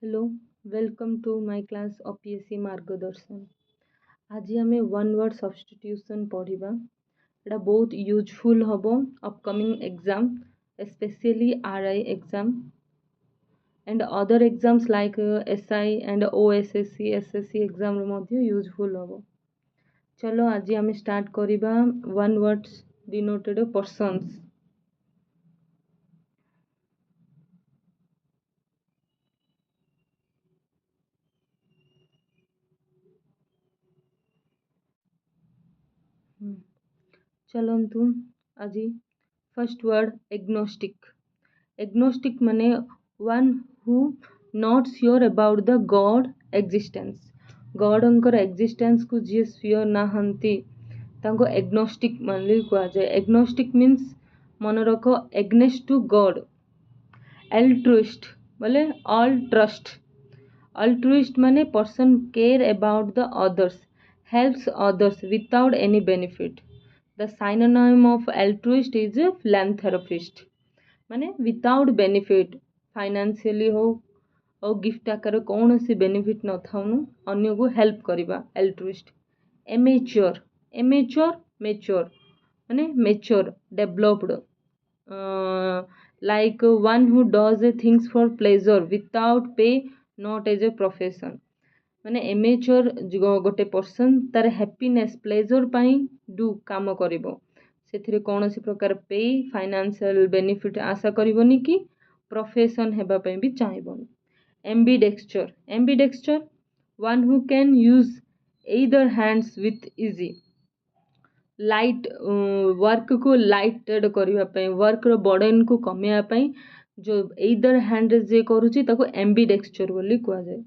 Hello, welcome to my class OPSC Margdarshan. आज आम one word substitution पढ़ा। एटा बहुत यूजफुल हम upcoming exam specially RI exam and other exams like SI and OSSC SSC exam useful हम। चलो आज आम स्टार्ट करवा वन वर्ड्स डिनोटेड पर्सन्स। चलतु आज फर्स्ट वर्ड एग्नोस्टिक। एग्नोस्टिक माने one who not sure about the God existence. गॉडंकर existence को जी श्योर नाहंती तांको एग्नोस्टिक मानली कहा जाए। एग्नोस्टिक मीन्स मन रख एग्नेस्ट टू गॉड। एल्ट्रुइस्ट बोले ऑल ट्रस्ट। अल्ट्रुइस्ट माने person care about the others, helps others without any benefit. द synonym of altruist is a philanthropist। माने विदाउट बेनिफिट फाइनेंशियली हो और गिफ्ट आकार कौन सी बेनिफिट न थाउनु अन्य को हेल्प करवा एल्ट्रुइस्ट। एमेच्योर एमेच्योर मेच्योर माने mature developed like one who does a things for pleasure without pay not as a profession. माने एमेच्योर गोटे पर्सन तार हैप्पीनेस प्लेजर पाई डू काम करिवो से कौन सी प्रकार पे फाइनेंशियल बेनिफिट आशा करबनी कि प्रोफेशन हेबा पे भी चाहबनी। Ambidexter ambidexter one who can use either hands with easy. Light work को लाइटेड करने वर्क रो बर्डन को कमेया पाई जो एइदर हैंड जे करूची ताको एम्बीडेक्सचर बोली कहा जाए।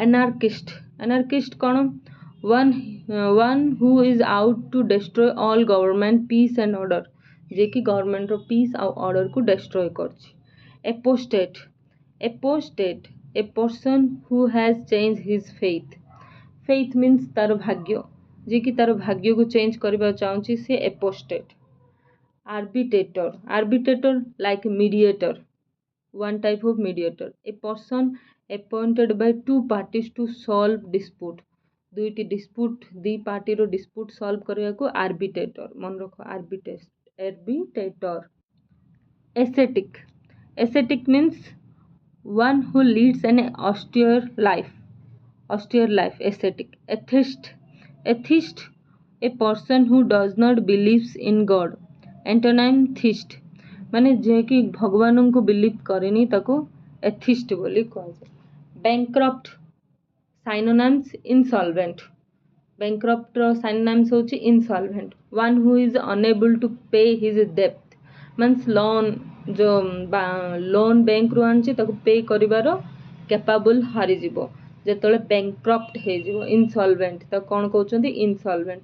एनार्किस्ट एनार्किस्ट कौन one who is out to destroy all government peace and order जे कि गवर्नमेंट रो पीस आ ऑर्डर को डिस्ट्रॉय करछि। Apostate apostate a person who has change his faith. Faith means तार भाग्य जे कि तार भाग्य को चेंज करबा चाहूची से apostate. Arbitrator arbitrator like mediator one type of mediator a person appointed by two parties to solve dispute। दुईटी dispute दी पार्टी रो dispute solve करने को arbitrator मन रखो arbitrator। ascetic ascetic means one who leads an austere life ascetic। atheist atheist a person who does not believes in God। antonym theist माने जे कि भगवान को बिलीव करेनी ताको एथिस्ट बोली कहा जाए। Bankrupt synonyms insolvent. बैंक्रप्ट रो साइनोनिम्स होची insolvent one who is unable to pay his डेब्ट मींस लोन जो लोन बैंक रो आनची ताको पे करिवारो कैपेबल हारि जिवो जेतले बैंक्रप्ट हे जिवो इंसॉल्वेंट ता कोन कहउचंदी इंसॉल्वेंट।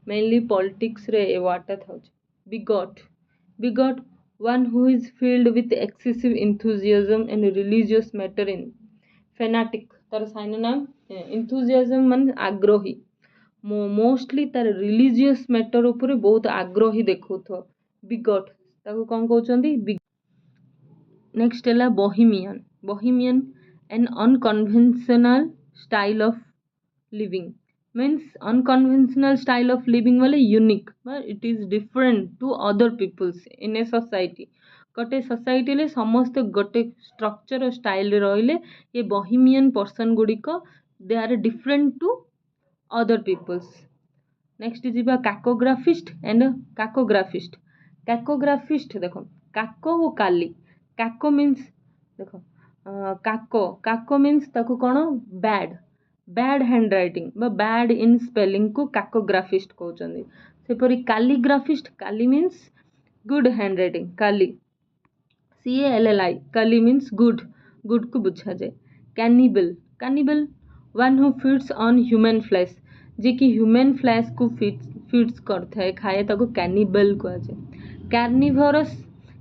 मेनली पॉलिटिक्स रे ए वाटा थाउची। Bigot bigot one who is filled with excessive enthusiasm and religious matter in। fanatic तार synonym enthusiasm मान आग्रही मोस्टली तार religious matter ऊपर बहुत आग्रही देखौथो। bigot ताको कौन कहउचंदी नेक्स्ट है Bohemian Bohemian an unconventional style of living means unconventional style of living वाले unique it is different to other peoples in a society। गोटे सोसाइटी ले समस्त गोटे स्ट्रक्चर और स्टाइल रहिले ये बोहेमियन पर्सन गुड़िक they are different to other peoples. Next जीवा काकोग्राफिस्ट एंड काकोग्राफिस्ट। काकोग्राफिस्ट देखो काको वो काली काको मीन्स देखो काको काको मीन्स ताको कौन bad bad hand writing bad in spelling को काकोग्राफिस्ट कहउचंदी। सेपरि calligraphist calli means good hand writing calli CALLI calli means good good को बुझा जाए। Cannibal cannibal one who feeds on human flesh जे कि ह्यूमन फ्लैश को फीड्स करता है खाए ताको कैनिबल कहा जाए। कार्निवोरस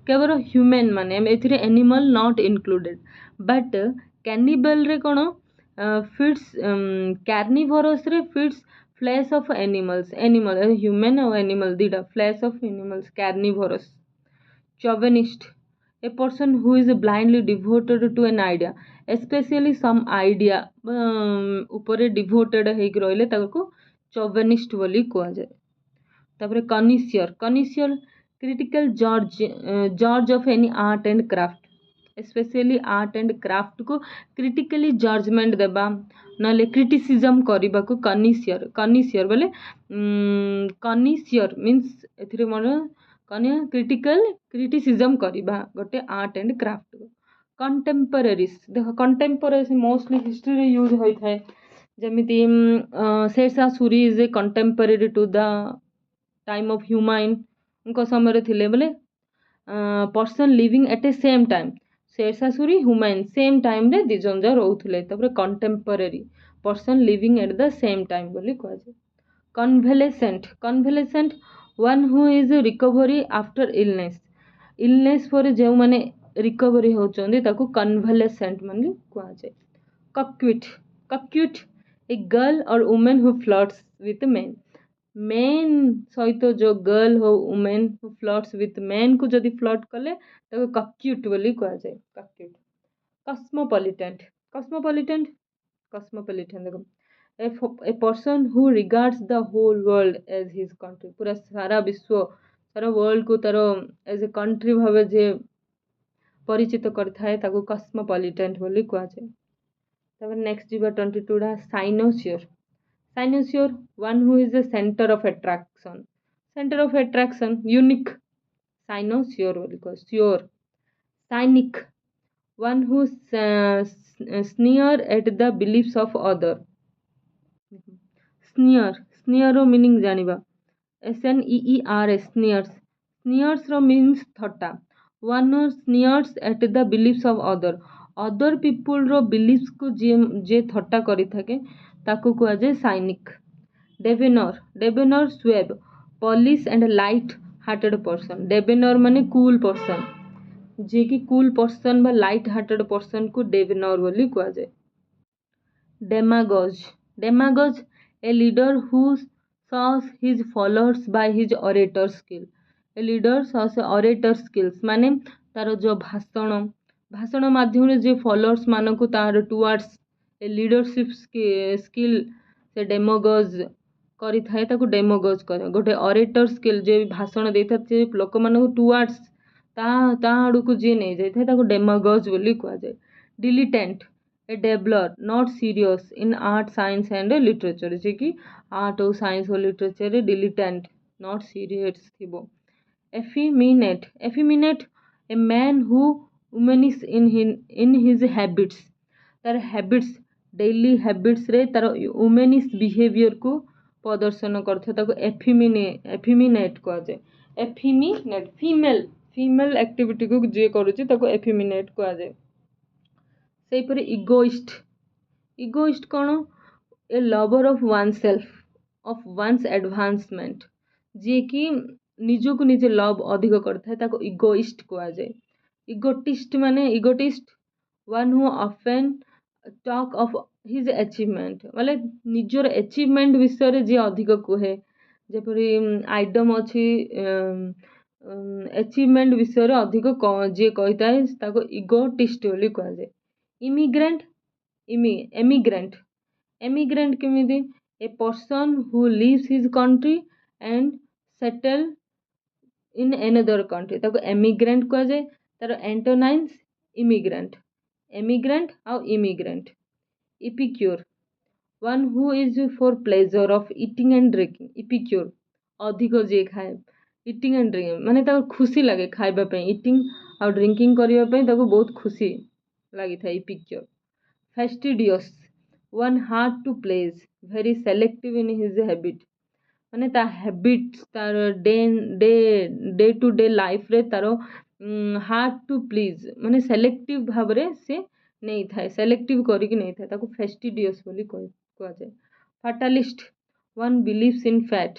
केवल ह्यूमन माने एथिरे animal not included but cannibal रे कोन फीड्स कार्निवोरस रे feeds flesh of animals animal human और एनिमल दीटा flesh of animals carnivorous. Chauvinist A person who is blindly devoted to an idea, especially some idea उपरे devoted ହେଇକି ରହିଲେ ତାକୁ chauvinist ବୋଲି କୁହାଯାଏ। ତାପରେ connoisseur critical judge of any art and craft, especially art and craft को critically judgment देबा नले criticism କରିବାକୁ connoisseur बोले connoisseur means एथिरे मन क्रिटिकल क्रिटिसिजम करवा गोटे आर्ट एंड क्राफ्ट। कंटेम्परेरीज देख कंटेम्परेरी मोस्टली हिस्ट्री रे यूज होता है जमीती Sher Shah Suri is a contemporary to the time of Humayun उनको समय थिले बोले person living at a same time Sher Shah Suri Humayun same time रे दी जन जा रोथुले तबरे contemporary person living at the same time बोली कह जाए। Convalescent one who is recovery after illness पर जो माने रिकवरी होचंदी ताकू कन्वेलेसेंट माने कह जाए। कक्यूट ए गर्ल और women who flirts with main सहित जो गर्ल हो women who flirts with main को जदि फ्लर्ट कले ताकू कक्यूट बोली कह जाए। कक्यूट कस्मोपॉलिटन देखो a person who regards the whole world as his country, पूरा सारा विश्व सारा वर्ल्ड को तार एज ए कंट्री भावे जे परिचित करथाए ताको कस्मोपॉलिटन बोली कह जाए। तब नेक्स्ट जीवा 22 डा cynosure one who is the centre of attraction unique cynosure बोली कह। Cynic one who sneer at the beliefs of other. Sneer रो मीनिंग जानिबा SNEER स्नीयर्स रो मीन्स थट्टा। One who sneers at the beliefs of other people रो beliefs को जे थट्टा करि थाके ताको कह जाए cynic. Debonair suave polish and light hearted person. Debonair माने कूल पर्सन जे कि कूल पर्सन बा लाइट हार्टेड पर्सन को डेबेनर बोली कह जाए। डेमागोज a leader who shows his followers by his orator skill। a leader shows orator skills माने तार जो भाषण माध्यम जे फॉलोअर्स मान को तार टुवर्ड्स ए लीडरशिप स्किल से डेमागोज करि थाए ताको डेमागोज करे। गोटे ऑरेटर स्किल जे भाषण देता जे लोक मान को टुवर्ड्स ता आडू को जे नै जाय थाए ताको डेमागोज बोली कह जाय। Dilettante a dabbler not serious in art science and literature जे कि आर्ट और साइंस और लिटरेचर रे डिलिटेंट नॉट सीरियस थिबो। Effeminate a man who womanish in his habits तार हैबिट्स डेली हैबिट्स रे तार वुमेनिस बिहेवियर को प्रदर्शन करथे ताको एफिमिनेट कह जाए। एफिमिनेट फीमेल एक्टिविटी को जे करूची ताको एफिमिनेट कह जाए। से पर इगोइस्ट कौन a lover of one self of one's advancement जे कि निज को निजे लव अधिक करता है ताको इगोइस्ट कह जाए। Egotist one who often talk of his achievement माने निजर अचीवमेंट विषय जे अधिक कहे जेपरी आइटम अच्छी अचीवमेंट विषय अधिक जे कहता है ताको इगोटिस्ट बोली कह जाए। एमिग्रेंट केमिति a person who leaves his country and settle in another country ताको एमिग्रेंट कह जाए। तार एंटोनाइम्स इमिग्रेंट आउ immigrant. Epicure one who is for pleasure of eating and drinking. Epicure अधिक जे खाए ईटिंग एंड ड्रिंकिंग माने ताको खुशी लगे खाइबा पे ईटिंग आउ ड्रिंकिंग करिबा पे ताको बहुत खुशी लगी था। Epicure fastidious one hard to please very selective in his habit माने ता हैबिट्स तार डे टू डे लाइफ रे तार हार्ड टू प्लीज माने सेलेक्टिव भाव रे से नहीं थाए सेलेक्टिव करिक नहीं थाए ताको फैस्टिडियस बोली कह जाए। Fatalist one believes in fate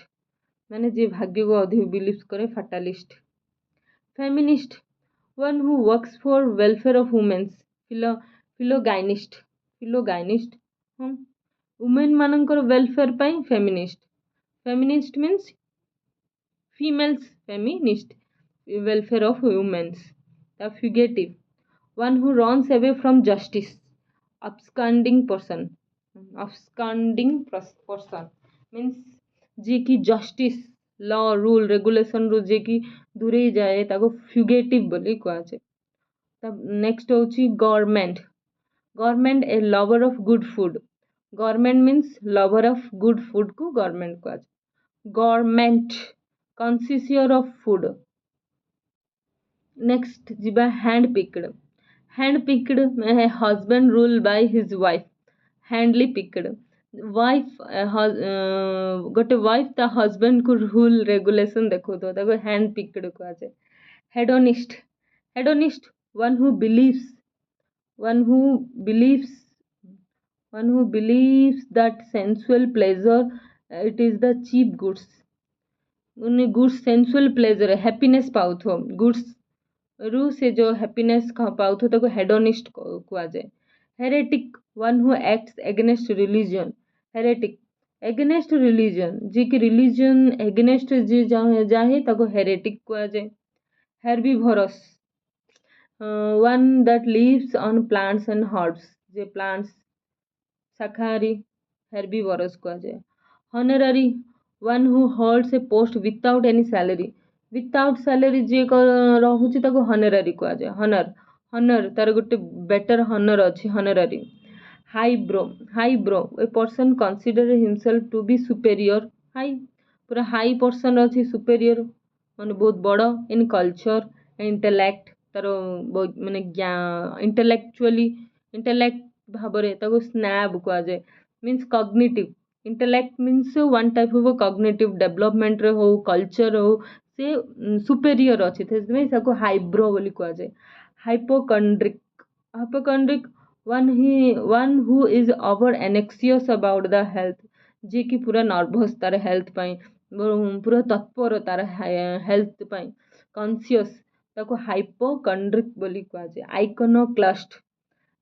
माने जे भाग्य को अधिक बिलीव्स करे fatalist. Feminist one who works for welfare of womens. Philogynist women मानकर वेलफेयर पाई feminist means females feminist welfare of womens. the fugitive, one who runs away from justice, absconding person. Absconding person means जे कि justice law rule regulation ରୁ जे कि दूरेई जाए ताको fugitive बोली कुहाଯାଏ। Next होची gourmand. Gourmand a lover of good food. Gourmand means lover of good food को gourmand कुहाଯାଏ। Gourmand connoisseur of food. Next जिबा henpecked. Henpecked husband rule by his wife. Henpecked wife गोटे wife ता husband को rule regulation देखो तो ताको henpecked कुहाଯାଏ। Hedonist. Hedonist one who believes one who believes one who believes that sensual pleasure it is the cheap goods। उन्हें goods sensual pleasure happiness पाउथो goods रु से जो हैप्पीनेस पाउथो ताको हेडोनिस्ट कुहाଯାଏ। Heretic one who acts against religion. Heretic against religion जे कि रिलीजन एगेनेस्ट जे जाहे ताको हेरेटिक कुहाଯାଏ। Herbivorous one that lives on plants and herbs जे plants शाकाहारी herbivorous कुहाଯାଏ। honorary one who holds a post without any salary। without salary जे रहुची ताको honorary कुहाଯାଏ। honor तार गोटे better honor अछि honorary। high bro a person consider himself to be superior। high पूरा high person अछि superior माने बहुत बड़ in culture intellect तार माने इंटेलेक्चुअली इंटेलेक्ट भाबरे ताको स्नैब कुहाଯାଏ। Means cognitive intellect means one type of cognitive development रे हो कल्चर हो से सुपेरियर अछि तेजमे ताको हाइब्रो बोली कुहाଯାଏ। Hypochondriac hypochondriac one who is over anxious about the health जे कि पूरा नर्वस तार हेल्थ पाई पूरा तत्पर तार हेल्थ पाई कॉन्शियस ताको हाइपोकॉन्ड्रिक बोली कुहाଯାଏ। आइकोनोक्लास्ट।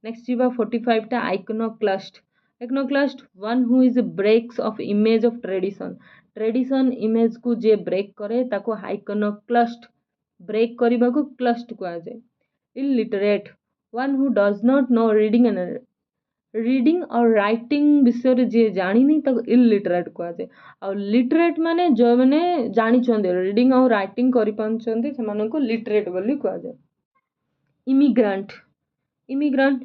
नेक्स्ट जीवा 45 टा iconoclast. Iconoclast one who is breaks of image of tradition. Tradition image को जे ब्रेक करे ताको आइकोनोक्लास्ट ब्रेक करबा को क्लस्ट कुहाଯାଏ। Illiterate one who does not know reading or writing विषय जे जानिनी ताको इलिटरेट कुहाଯାଏ। आ लिटरेट माने जो माने जानिचंदे रीडिंग और राइटिंग करि पांचंदे सेमान को लिटरेट बोली कुहाଯାଏ। इमिग्रेंट। इमिग्रेंट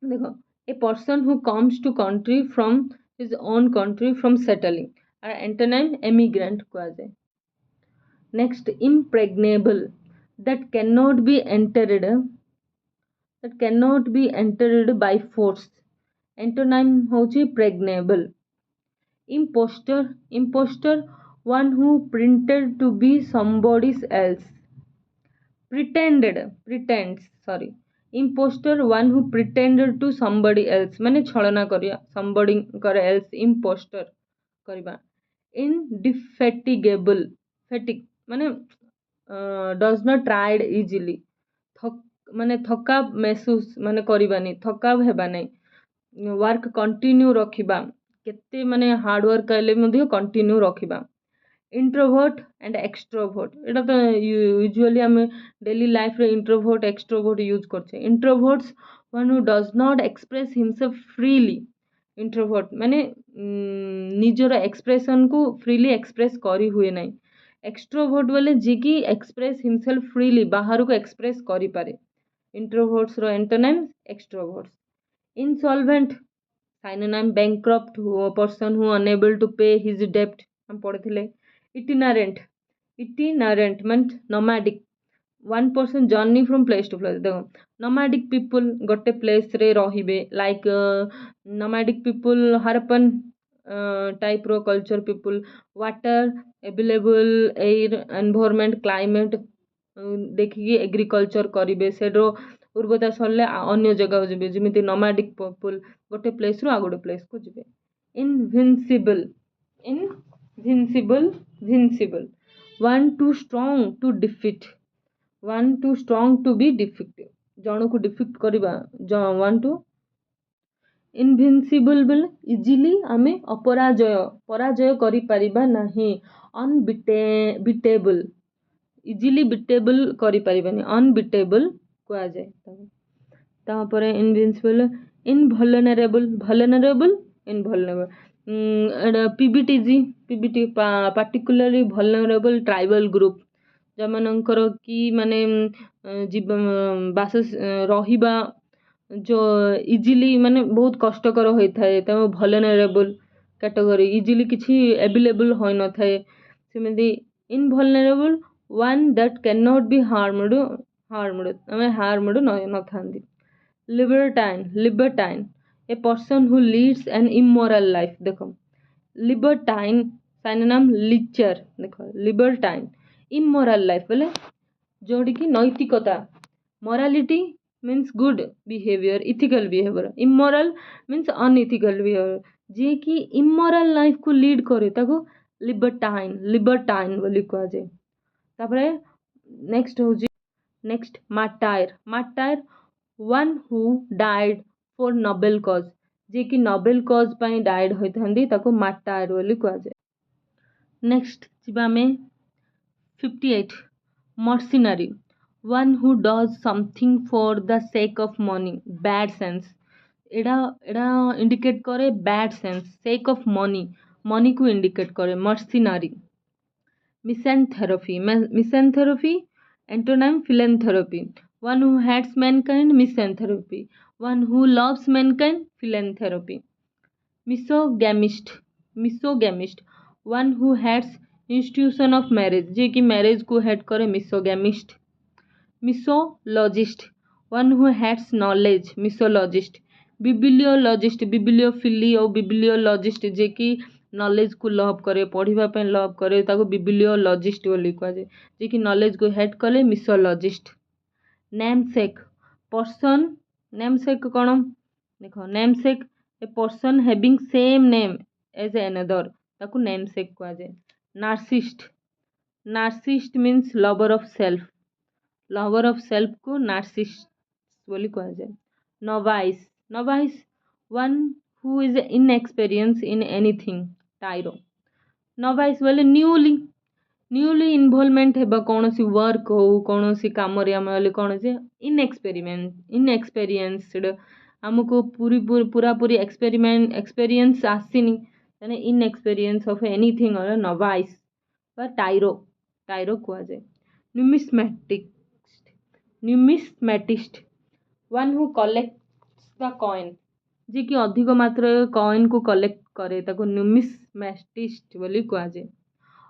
देखो a person who comes to country from his own country from settling antonym emigrant कुहाଯାଏ। Next impregnable that cannot be entered by force antonym होची pregnable। impostor one who pretended to be somebody else। impostor one who pretended to somebody else माने छलना करिया somebody करे else impostor करिबा। indefatigable fatigue माने does not tired easily माने थका महसूस माने करिबानी थका हेबा नै। वर्क कंटिन्यू रखिबा केते माने हार्ड वर्क कले मध्ये कंटिन्यू रखिबा। इंट्रोवर्ट एंड एक्सट्रोवर्ट एटा तो यूजुअली हमें डेली लाइफ रे इंट्रोवर्ट एक्सट्रोवर्ट यूज करछे। Introverts one who does not express himself freely. Introvert माने निजर एक्सप्रेशन को फ्रीली एक्सप्रेस करी हुए नै। एक्सट्रोवर्ट बोले जे कि एक्सप्रेस हिमसेल्फ फ्रीली बाहर को एक्सप्रेस करी पारे। इंट्रोवर्ट्स रो antonym extroverts. Insolvent synonym bankrupt person who unable to pay his डेब्ट हम पढ़िथिले। Itinerant means nomadic one person journey from place to place. देखो नोमैडिक पीपल गोटे प्लेस रे रहिबे लाइक नोमैडिक पीपल हरपन टाइप रो culture people. Water available air environment climate देखिए एग्रीकल्चर करिवे सेडो उर्वरता सरले अन्य जगह जिबे जेमिति नोमैडिक पीपल गोटे प्लेस रो आ गोटे प्लेस को जिबे। Invincible one too strong to defeat one too strong to be defeat जण को डिफीट करबा वन टू। इनविंसिबल बोले इजिली आमे अपराजय पराजय करि परिबा नाही। अनबिटेबल इजिली बिटेबल करि परिबेनी अनबिटेबल कुआ जाए तापर invincible invulnerable vulnerable invulnerable PVT particularly vulnerable tribal group जमनकर कि माने बास रहिबा जो इजिली माने बहुत कष्टकर होता है तो वल्नरेबल कैटेगरी इजिली किसी अवेलेबल हो न थाए सेमती invulnerable one that can not be harmed न थांदी libertine a person who leads an immoral life देखो लिबर्टाइन साइनोनिम लीचर देखो लिबर्टाइन इमोरल लाइफ बोले जोड़ी की नैतिकता morality means good behaviour ethical behaviour immoral means unethical behaviour जे कि इमोरल लाइफ को लीड करे ताको लिबर्टाइन बोली कह जाए तापरे next martyr one who died for noble cause जे कि नोबेल कॉज पाई डाइड होइथांदी ताको मार्टायर बोली कह जाए नेक्स्ट जिबा में 58 mercenary one who does something for the sake of money bad sense एडा इंडिकेट करे bad sense sake of money को इंडिकेट करे mercenary misanthropy antonym philanthropy one who hates mankind misanthropy one who loves mankind philanthropy misogamist one who hates institution of marriage जे कि marriage को hate करे misogamist misologist one who hates knowledge misologist bibliologist bibliophile और bibliologist जे कि knowledge को love करे पढ़िबा पे love करे ताको बिबिलियोलॉजिस्ट बोली कह जाए जे कि नॉलेज को हेट कले मिसोलॉजिस्ट नेमसेक पर्सन नेमसेक कौन देखो namesake a person having same name as another ताको नेमसेक कह जाए narcissist means lover of self को नार्सिस्ट बोली कह जाए novice one who is inexperience in anything tyro novice बोले न्यूली इनवॉल्वमेंट हेबा कौन सी वर्क हो कौन सी काम कौन से इनएक्सपीरियंसड आमको पूरी एक्सपीरियंस आसीनी यानी इनएक्सपीरियंस ऑफ एनीथिंग और नोवाइस टाइरो कह जाए numismatist one who collects the coin जे कि अधिक मात्रा कॉइन को कलेक्ट करे ताको न्यूमिस्मेटिस्ट बोली कह जाए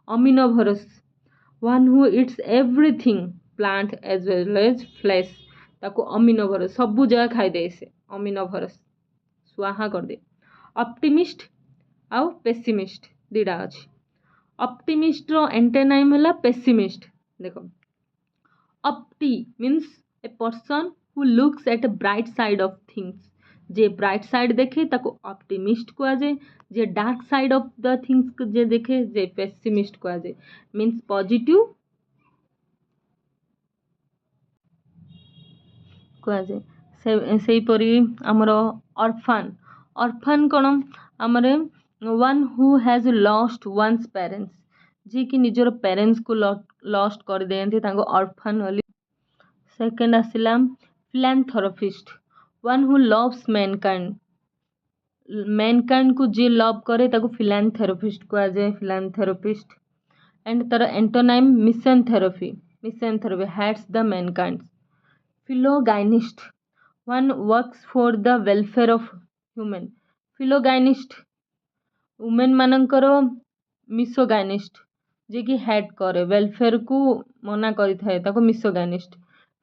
omnivorous one who eats everything plant as well as flesh ताको अमिनोभरस सबू जगह खाई दे से अमिनोभरस स्वाहा कर दे ऑप्टिमिस्ट आउ पेसिमिस्ट दीटा अच्छी ऑप्टिमिस्ट रो एंटोनिम है पेसिमिस्ट देखो ऑप्टी means a person who looks at bright side of things जे ब्राइट साइड देखे ताको ऑप्टिमिस्ट कह जाए जे dark side of the things जे देखे जे पेसिमिस्ट कह जाए मीन्स पॉजिटिव कह जाए से परी आमर ऑर्फन कौन आमर one who has lost one's parents जी कि निजर पेरेंट्स को लॉस्ट कर देते ऑर्फन वाली सेकेंड आसला philanthropist one who loves mankind को जे लव करे ताको फिलैंथेरोपिस्ट कह जाए फिलैंथेरोपिस्ट एंड तार antonym misanthropy hates the mankind philogynist one works for the welfare of human philogynist women मानकर मिसोगाइनिस्ट जे कि हेट करे वेलफेयर को मना करि थाए ताको मिसोगाइनिस्ट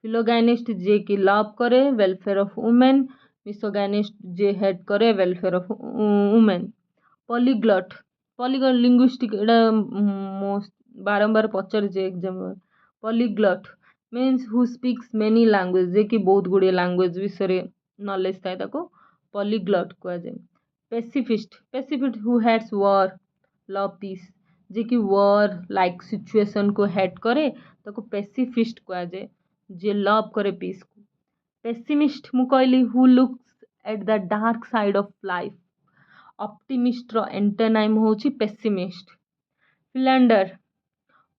फिलोगाइनिस्ट जे कि लव करे वेलफेयर ऑफ वुमेन मिसोगाइनिस्ट जे हेट करे welfare of women polyglot linguistic एटा बारंबार पचार exam polyglot means who speaks many language जे कि बहुत गुड़े लैंग्वेज विषय नॉलेज थाए ताको पॉलीग्लॉट कह जाए pacifist who hates war love peace जे कि वॉर लाइक सिचुएशन को हेट करे ताको पेसिफिस्ट कह जाए जे लव करे पीस को पेसिमिस्ट मु कहली who looks at the dark side of life optimist रो एंटोनिम होची pessimist philanderer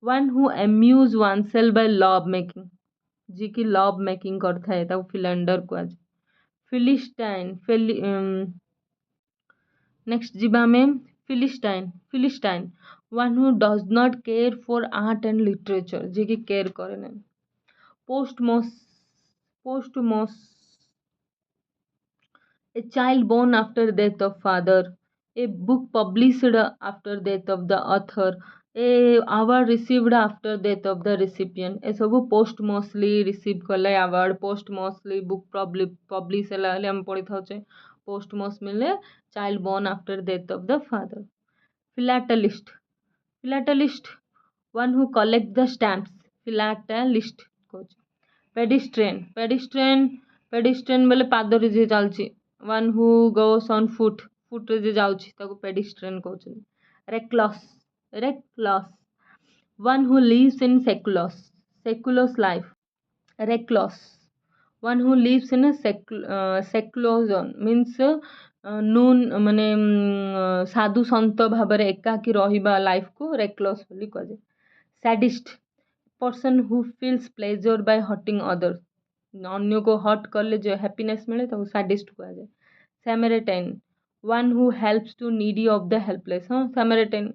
one who amuse one self by love making, जी की लव मेकिंग करता है ताको फिलेंडर को आज। फिलिस्टाइन नेक्स्ट जीवा में philistine one who does not care for art and literature, जी की केयर करे ना। पोस्टमोस a child born after death of father, a book published after death of the author, a award received after death of the recipient, ए सब posthumously receive कले award, posthumously book publish ହେଲା ହେଲେ हम पढ़ी थाउचे posthumous मिले child born after death of the father। philatelist one who collect the stamps, philatelist कौच। Pedestrian बोले पादरे जे चलची, one who goes on foot रे जे जाउची ताको पेडिस्ट्रेन कहउछन। Recluse one who lives in secluded life. Recluse one who lives in seclusion means नून माने साधु संत भाबरे एकाकी रहिबा लाइफ को रेक्लस बोली कहजे। Sadist person who feels pleasure by hurting others, अन्य को हर्ट करले जो हैप्पीनेस मिले तो सैडिस्ट कहा जाए। Samaritan one who helps to needy of the helpless. हाँ सैमरिटाइन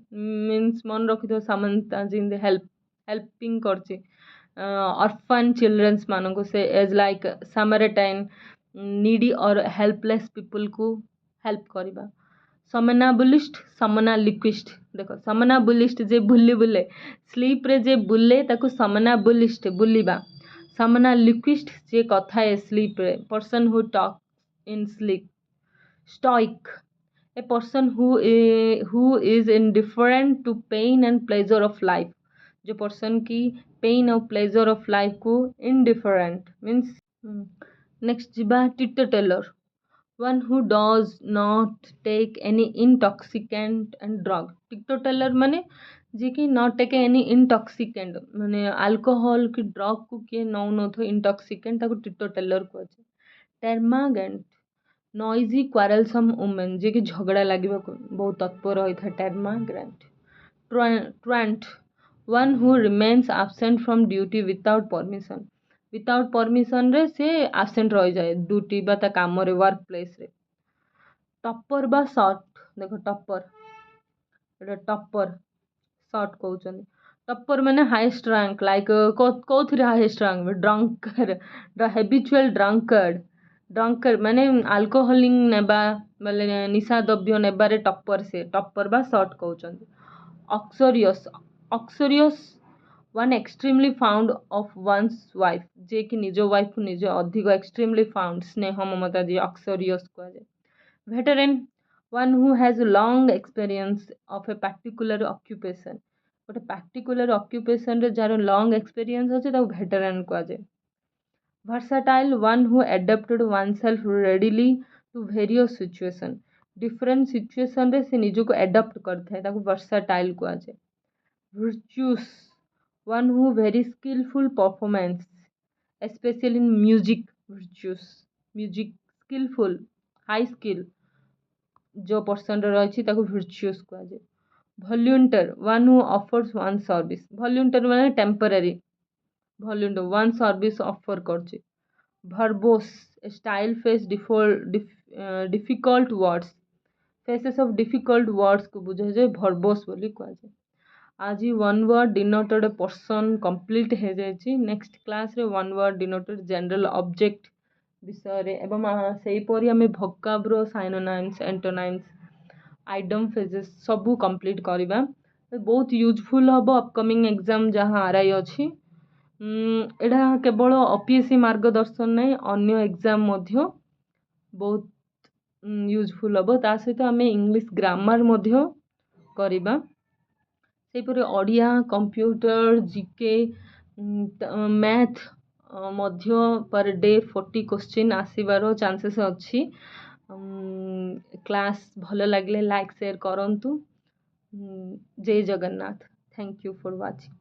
मीन्स मन रखी थो सामंता जिन हेल्पिंग करचे ऑर्फन चिल्ड्रंस मान को से एज लाइक सैमरिटाइन नीडी और हेल्पलेस पीपल को हेल्प करवा। समनालिक्विस्ट देखो समनाबुलिस्ट जे बुले स्लीप रे जे बुले ताको समनाबुलिस्ट बुलिबा। समनालिक्विस्ट जे कथा है स्लीप रे, person who talk in sleep. Stoic a person who is indifferent to pain and pleasure of life, जो पर्सन की पेन और प्लेजर ऑफ लाइफ को इनडिफरेंट मीन्स। नेक्स्ट जीवा teetotaller one who does not take any intoxicant and drug. Teetotaller माने जी की not take any intoxicant माने alcohol की ड्रग को किए नौ न थो इंटॉक्सिकेंट ताको टिटोटेलर को अछि। टर्मागेंट नॉइजी क्वारेलसम वुमेन, जे की झगड़ा लागिबा को बहुत तत्पर होई था termagant. Truant one who remains absent from duty without permission रे से एब्सेंट रह जाए ड्यूटी बा ता काम रे वर्क प्लेस रे। टॉपर बा शॉर्ट देखो टॉपर शॉर्ट कहउछन। टॉपर माने हाईएस्ट रैंक लाइक कोथि highest rank drunkard the habitual drunkard माने अल्कोहलिंग नेबा माने निशा द्रव्य नेबारे टॉपर से टॉपर बा शॉर्ट कहउछन। Uxorious one extremely fond of one's wife, जे कि निज वाइफ को निज अधिक एक्सट्रीमली फाउंड स्नेह ममता जी ऑक्सोरियस कह जाए। Veteran one who has long experience of a particular occupation, गोटे पार्टिकुलर ऑक्यूपेशन रे जार लॉन्ग एक्सपीरियंस अच्छे ताको वेटरेन कह जाए। Versatile one who adapted one self readily to various situation, different situation रे से निज को एडप्ट करता है ताको वर्साटाइल कह जाए। Virtuous one who very skilful performance especially in music, virtuous music skilful high skill जो पर्सन रही ताको virtuous कह जाए। Volunteer one who offers one service, volunteer माने temporary, volunteer one service offer करछे। Verbose style face difficult words, faces of difficult words को बुझे जाए वर्बोस बोली कह जाए। आज one word denoted person complete हो जाए। नेक्स्ट क्लास रे one word denoted general object विषय रे एवं से परी आम भोकाब्रो साइनोनाइम्स एंटोनाइम्स आइडम फेजेस सबू कंप्लीट करवा। बहुत यूजफुल हम अपकमिंग एग्जाम जहाँ आरआई अच्छी एटा केवल ओपीएससी मार्गदर्शन नहीं अन्य एग्जाम मध्य बहुत यूजफुल हम। ता सहित आम इंग्लिश ग्रामर मध्य करवा। सेपरि ओडिया कंप्यूटर जीके मैथ मध्य पर डे 40 क्वेश्चन आसीबार चांसेस अच्छी। क्लास भल लगे लाइक शेयर करंतु। जय Jagannath. Thank you for watching.